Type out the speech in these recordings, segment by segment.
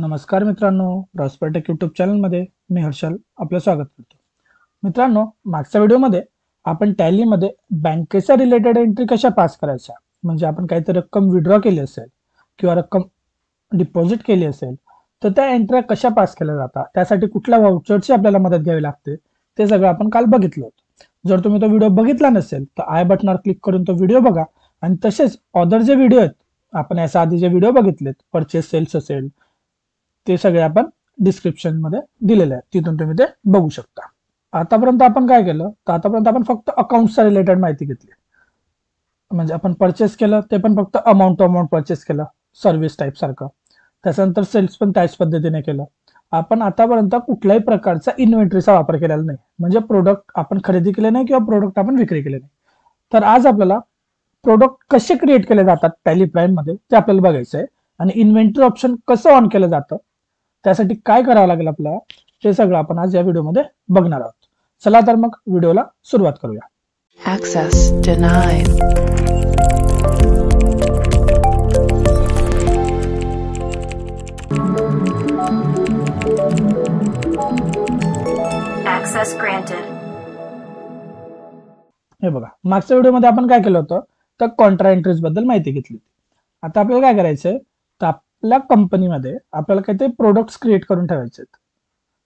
नमस्कार मित्रांनो, प्रॉस्पेरटेक यूट्यूब चॅनलमध्ये मी हर्षल आपलं स्वागत करतो. मित्रांनो, मागच्या व्हिडिओमध्ये आपण टॅलीमध्ये बँकेच्या रिलेटेड एंट्री कशा पास करायच्या, म्हणजे आपण काहीतरी रक्कम विड्रॉ केली असेल किंवा रक्कम डिपॉझिट केली असेल तर त्या एंट्र्या कशा पास केल्या जातात, त्यासाठी कुठल्या व्हाउचरची आपल्याला मदत घ्यावी लागते ते सगळं आपण काल बघितलं होतं. जर तुम्ही तो व्हिडिओ बघितला नसेल तर आय बटनावर क्लिक करून तो व्हिडिओ बघा. आणि तसेच अदर जे व्हिडिओ आहेत, आपण याच्या आधी जे व्हिडिओ बघितलेत, परचेस सेल्स असेल, ते सगळे आपण डिस्क्रिप्शन मध्ये दिलेले आहे, तिथून तुम्ही ते बघू शकता. आतापर्यंत आपण काय केलं तर आतापर्यंत आपण फक्त अकाउंटच्या रिलेटेड माहिती घेतली. म्हणजे आपण परचेस केलं ते पण फक्त अमाऊंट परचेस केलं, सर्व्हिस टाईप सारखं. त्याच्यानंतर सेल्स पण त्याच पद्धतीने केलं. आपण आतापर्यंत कुठल्याही प्रकारचा इन्व्हेंटरीचा वापर केलेला नाही, म्हणजे प्रोडक्ट आपण खरेदी केले नाही किंवा प्रोडक्ट आपण विक्री केले नाही. तर आज आपल्याला प्रोडक्ट कसे क्रिएट केले जातात टॅली प्राइम मध्ये ते आपल्याला बघायचं आहे. आणि इन्व्हेंटरी ऑप्शन कसं ऑन केलं जातं, त्यासाठी काय करावं लागेल आपल्याला, ते सगळं आपण आज या व्हिडिओमध्ये बघणार आहोत. चला तर मग व्हिडिओला सुरुवात करूया. Access denied. Access granted. हे बघा, मागच्या व्हिडिओमध्ये आपण काय केलं होतं तर कॉन्ट्रा एंट्रीज बद्दल माहिती घेतली होती. आता आपल्याला काय करायचंय तर आपल्या कंपनीमध्ये आपल्याला काहीतरी प्रोडक्ट्स क्रिएट करून ठेवायचे आहेत.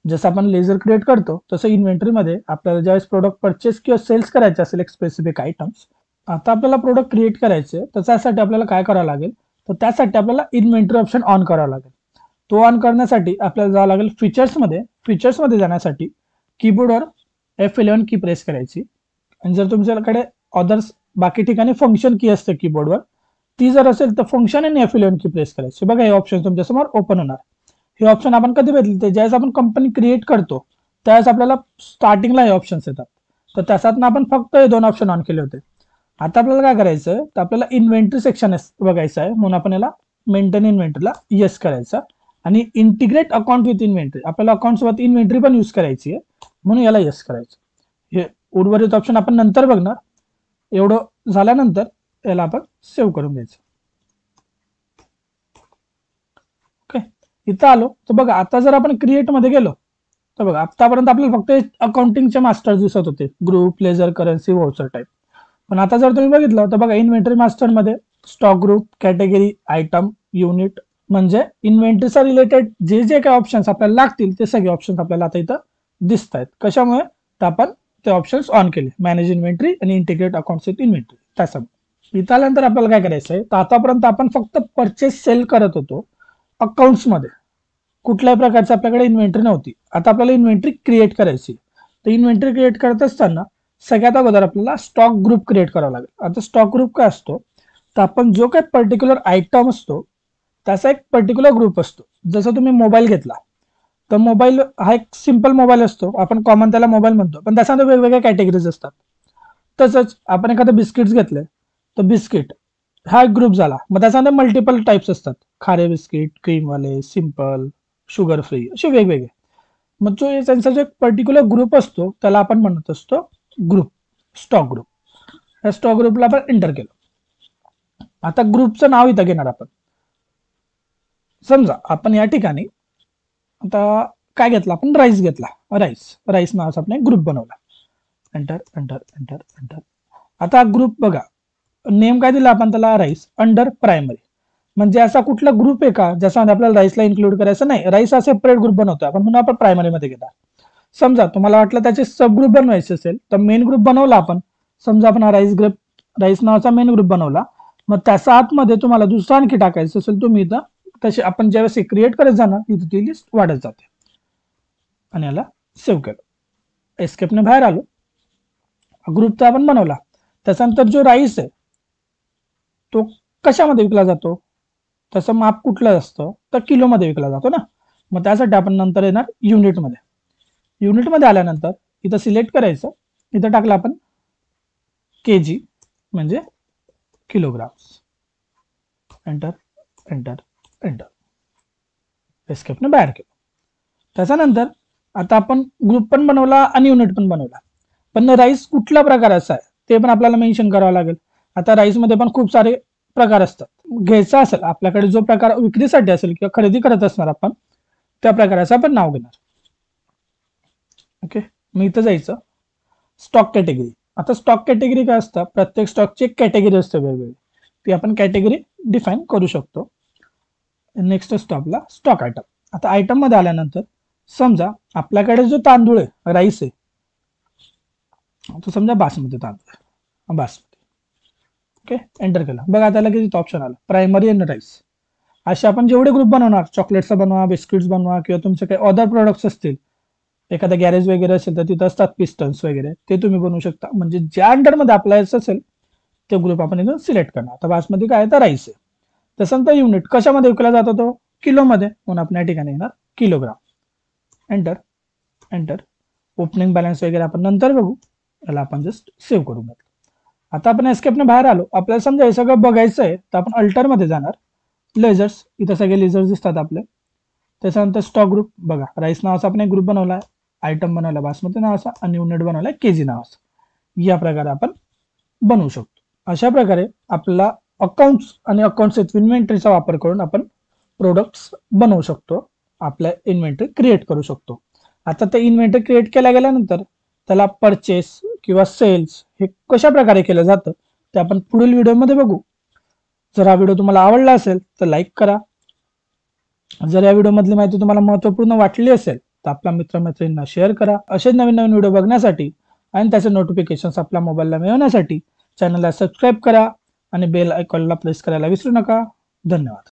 जसं आपण लेजर क्रिएट करतो तसं इन्व्हेंटरीमध्ये आपल्याला ज्यावेळेस प्रोडक्ट परचेस किंवा सेल्स करायचे असेल एक स्पेसिफिक आयटम्स, आता आपल्याला प्रोडक्ट क्रिएट करायचे तर त्यासाठी आपल्याला काय करावं लागेल तर त्यासाठी आपल्याला इन्व्हेंटरी ऑप्शन ऑन करावा लागेल. तो ऑन करण्यासाठी आपल्याला जावं लागेल फीचर्समध्ये जाण्यासाठी कीबोर्डवर F11 की प्रेस करायची. आणि जर तुमच्याकडे अदर्स बाकी ठिकाणी फंक्शन की असते कीबोर्डवर, ती जर असेल तर फंक्शन आणि F11 की प्रेस करायची. बघा, हे ऑप्शन तुमच्यासमोर ओपन होणार. हे ऑप्शन आपण कधी बदलते, ज्यावेळेस आपण कंपनी क्रिएट करतो त्यावेळेस आपल्याला स्टार्टिंगला हे ऑप्शन्स येतात. तर त्याच्यातनं आपण फक्त हे दोन ऑप्शन ऑन केले होते. आता आपल्याला काय करायचं तर आपल्याला इन्व्हेंटरी सेक्शन बघायचं आहे, म्हणून आपण याला मेंटेन इन्व्हेंटरीला येस करायचं. आणि इंटिग्रेट अकाउंट विथ इन्व्हेंटरी, आपल्याला अकाउंट सोबत इन्व्हेंटरी पण यूज करायची आहे, म्हणून याला येस करायचं. हे उर्वरित ऑप्शन आपण नंतर बघणार. एवढं झाल्यानंतर याला आपण सेव्ह करून द्यायचं. ओके, इथं आलो तर बघा, आता जर आपण क्रिएट मध्ये गेलो तर बघा, आतापर्यंत आपल्याला फक्त अकाउंटिंगचे मास्टर दिसत होते, group, ledger, currency, voucher type. पण आता जर तुम्ही बघितलं तर बघा, इन्व्हेंटरी मास्टर मध्ये stock group, category, item, unit, म्हणजे इन्व्हेंटरीचा रिलेटेड जे जे काही ऑप्शन्स आपल्याला लागतील ते सगळे ऑप्शन्स आपल्याला आता इथं दिसत आहेत. कशामुळे तर आपण ते ऑप्शन्स ऑन केले, मॅनेज इन्व्हेंटरी आणि इंटिग्रेट अकाउंट्स विथ इन्व्हेंटरी. त्याच्यामुळे इथं आल्यानंतर आपल्याला काय करायचं आहे तर आतापर्यंत आपण फक्त परचेस सेल करत होतो अकाउंट्समध्ये, कुठल्याही प्रकारची आपल्याकडे इन्व्हेंटरी नव्हती. आता आपल्याला इन्व्हेंटरी क्रिएट करायची. तर इन्व्हेंटरी क्रिएट करत असताना सगळ्यात अगोदर आपल्याला स्टॉक ग्रुप क्रिएट करावा लागेल. आता स्टॉक ग्रुप काय असतो तर आपण जो काही पर्टिक्युलर आयटम असतो त्याचा एक पर्टिक्युलर ग्रुप असतो. जसं तुम्ही मोबाईल घेतला तर मोबाईल हा एक सिंपल मोबाईल असतो, आपण कॉमन त्याला मोबाईल म्हणतो, पण त्याच्यामध्ये वेगवेगळ्या कॅटेगरीज असतात. तसंच आपण एखादं बिस्किट्स घेतले तर बिस्किट हा एक ग्रुप झाला, मग त्याच्यामध्ये मल्टिपल टाइप्स असतात, खारे बिस्किट, क्रीमवाले, सिंपल, शुगर फ्री, असे वेगवेगळे. मग जो त्यांचा जो एक पर्टिक्युलर ग्रुप असतो त्याला आपण म्हणत असतो ग्रुप, स्टॉक ग्रुप. या स्टॉक ग्रुपला आपण एंटर केलं. आता ग्रुपचं नाव इथं घेणार आपण. समजा आपण या ठिकाणी आता काय घेतला, आपण राईस घेतला, राईस नावाचा आपण एक ग्रुप बनवला. Enter enter enter enter. आता ग्रुप बघा, नेम काय दिला आपण त्याला, राईस अंडर प्रायमरी. म्हणजे असा कुठला ग्रुप आहे का ज्याच्यामध्ये आपल्याला राईसला इन्क्लूड करायचं नाही, राईस हा सेपरेट ग्रुप बनवतोय आपण, म्हणून आपण प्रायमरी मध्ये घेणार. समजा तुम्हाला वाटलं त्याचे सब ग्रुप बनवायचे असेल तर मेन ग्रुप बनवला आपण. समजा आपण हा राईस नावाचा मेन ग्रुप बनवला, मग त्याच्या आतमध्ये तुम्हाला दुसरा आणखी टाकायचं असेल तुम्ही इथं, तसे आपण ज्यावेळेस क्रिएट करत जाणार तिथे ती लिस्ट वाढत जाते. आणि याला सेव्ह केलं, एस्केपने बाहेर आलो. ग्रुप तर आपण बनवला. त्याच्यानंतर जो राईस आहे तो कशामध्ये विकला जातो, त्याचं माप कुठलं असतं तर किलोमध्ये विकला जातो ना. मग त्यासाठी आपण नंतर येणार युनिटमध्ये. युनिटमध्ये आल्यानंतर इथं सिलेक्ट करायचं, इथं टाकलं आपण केजी म्हणजे किलोग्राम्स. एंटर एंटर एंटर, एस्केपने बाहेर केलं. त्याच्यानंतर आता आपण ग्रुप पण बनवला आणि युनिट पण बनवला, पण राईस कुठल्या प्रकाराचा आहे ते पण आपल्याला मेन्शन करावं लागेल. आता राईस मध्ये पण खूप सारे प्रकार असतात. घ्यायचा असेल आपल्याकडे जो प्रकार विक्रीसाठी असेल किंवा खरेदी करत असणार आपण त्या प्रकाराचं आपण नाव घेणार. ओके, मी इथं जायचं स्टॉक कॅटेगरी. आता स्टॉक कॅटेगरी काय असतं, प्रत्येक स्टॉकची एक कॅटेगरी असते वेगवेगळी, ती आपण कॅटेगरी डिफाईन करू शकतो. नेक्स्ट असतो आपला स्टॉक आयटम. आता आयटम मध्ये आल्यानंतर समजा आपल्याकडे जो तांदूळ आहे राईस आहे तो समजा बासमती तांदूळ आहे, बासमती. ओके, एंटर केला. बघा त्याला किती ऑप्शन आला, प्रायमरी आणि राईस. असे आपण जेवढे ग्रुप बनवणार, चॉकलेटचा बनवा, बिस्किट्स बनवा किंवा तुमचे काही अदर प्रोडक्ट्स असतील, एखादा गॅरेज वगैरे असेल तर तिथं असतात पिस्टन्स वगैरे, ते तुम्ही बनवू शकता. म्हणजे ज्या अंडरमध्ये अप्लायन्स असेल ते ग्रुप आपण इथून सिलेक्ट करणार. आता बासमती काय तर राईस आहे, तसं तर युनिट कशामध्ये विकला जातो तो किलोमध्ये, म्हणून आपण या ठिकाणी येणार kilogram. Enter enter. Opening balance वगैरे आपण नंतर बघू, याला आपण जस्ट सेव्ह करून घेतलं. आता आपण एस्केपने बाहेर आलो, आपल्याला समजा हे सगळं बघायचं आहे तर आपण अल्टरमध्ये जाणार. लेजर्स, इथं सगळे लेजर्स दिसतात आपले. त्याच्यानंतर स्टॉक ग्रुप, बघा राईस नावाचा आपण एक ग्रुप बनवला आहे, आयटम बनवला बासमती नावाचा आणि युनिट बनवला केजी नावाचा. या प्रकारे आपण बनवू शकतो. अशा प्रकारे आपला अकाउंट्स आणि अकाउंट्स इन्व्हेंटरीचा वापर करून आपण प्रोडक्ट्स बनवू शकतो, आपल्या इन्व्हेंटरी क्रिएट करू शकतो. आता ते इन्व्हेंटरी क्रिएट केल्या गेल्यानंतर त्याला परचेस किंवा सेल्स हे कशा प्रकारे केलं जातं ते आपण पुढील व्हिडिओमध्ये बघू. जर हा व्हिडिओ तुम्हाला आवडला असेल तर लाईक करा. जर या व्हिडिओमधली माहिती तुम्हाला महत्त्वपूर्ण वाटली असेल तर आपल्या मित्रमैत्रिणींना शेअर करा. असे नवीन नवीन व्हिडिओ बघण्यासाठी आणि त्याचे नोटिफिकेशन्स आपल्या मोबाईलला मिळवण्यासाठी चॅनलला सबस्क्राईब करा आणि बेल आयकॉनला प्रेस करायला विसरू नका. धन्यवाद.